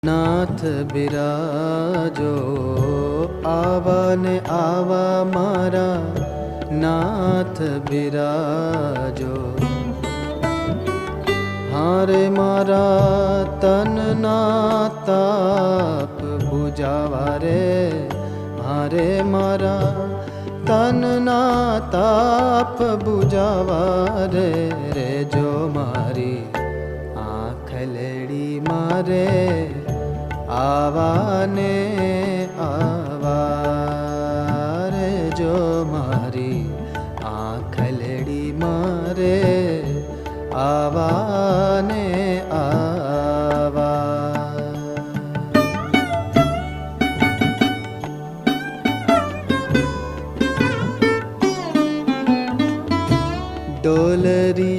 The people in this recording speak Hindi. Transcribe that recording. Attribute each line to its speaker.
Speaker 1: नाथ बिराजो आवा ने आवा मारा नाथ बिराजो। हारे मारा तन ना ताप बुझावा रे, हारे मारा तन ना ताप बुझावा रे। रे जो मारी आँखलड़ी मारे आवा ने आवा रे। जो मारी आँखलड़ी मारे आवा ने आवा। डोलरी